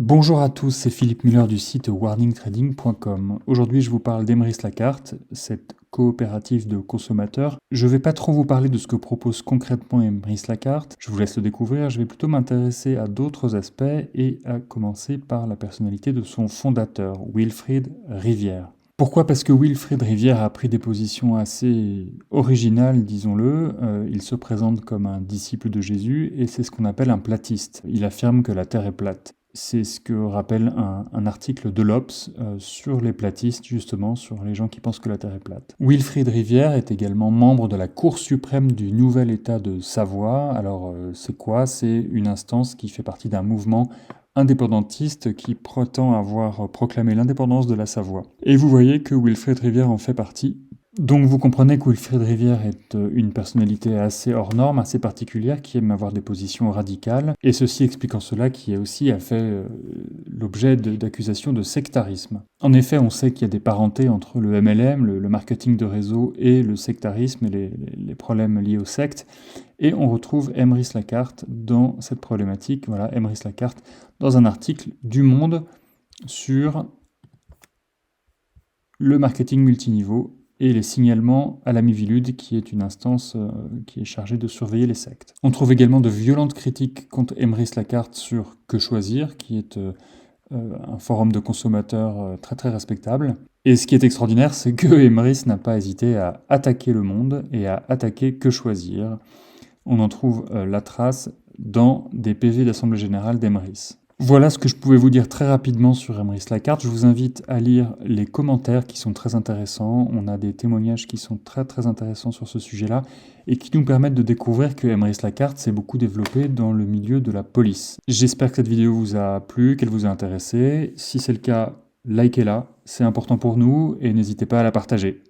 Bonjour à tous, c'est Philippe Muller du site warningtrading.com. Aujourd'hui, je vous parle d'Emrys Lacarte, cette coopérative de consommateurs. Je ne vais pas trop vous parler de ce que propose concrètement Emrys Lacarte, je vous laisse le découvrir. Je vais plutôt m'intéresser à d'autres aspects et à commencer par la personnalité de son fondateur, Wilfried Rivière. Pourquoi? Parce que Wilfried Rivière a pris des positions assez originales, disons-le. Il se présente comme un disciple de Jésus et c'est ce qu'on appelle un platiste. Il affirme que la Terre est plate. C'est ce que rappelle un article de l'Obs sur les platistes, justement, sur les gens qui pensent que la Terre est plate. Wilfried Rivière est également membre de la Cour suprême du nouvel État de Savoie. Alors, c'est quoi? C'est une instance qui fait partie d'un mouvement indépendantiste qui prétend avoir proclamé l'indépendance de la Savoie. Et vous voyez que Wilfried Rivière en fait partie. Donc vous comprenez que Wilfried Rivière est une personnalité assez hors norme, assez particulière, qui aime avoir des positions radicales, et ceci expliquant cela qui aussi a fait l'objet d'accusations de sectarisme. En effet, on sait qu'il y a des parentés entre le MLM, le marketing de réseau, et le sectarisme et les problèmes liés aux sectes, et on retrouve Emrys Lacarte dans cette problématique. Voilà, Emrys Lacarte dans un article du Monde sur le marketing multiniveau et les signalements à la Miviludes, qui est une instance qui est chargée de surveiller les sectes. On trouve également de violentes critiques contre Emrys Lacarte sur Que choisir, qui est un forum de consommateurs très très respectable. Et ce qui est extraordinaire, c'est que Emrys n'a pas hésité à attaquer Le Monde et à attaquer Que choisir. On en trouve la trace dans des PV d'Assemblée Générale d'Emrys. Voilà ce que je pouvais vous dire très rapidement sur Emrys Lacarte. Je vous invite à lire les commentaires qui sont très intéressants. On a des témoignages qui sont très très intéressants sur ce sujet-là et qui nous permettent de découvrir que Emrys Lacarte s'est beaucoup développé dans le milieu de la police. J'espère que cette vidéo vous a plu, qu'elle vous a intéressé. Si c'est le cas, likez-la, c'est important pour nous et n'hésitez pas à la partager.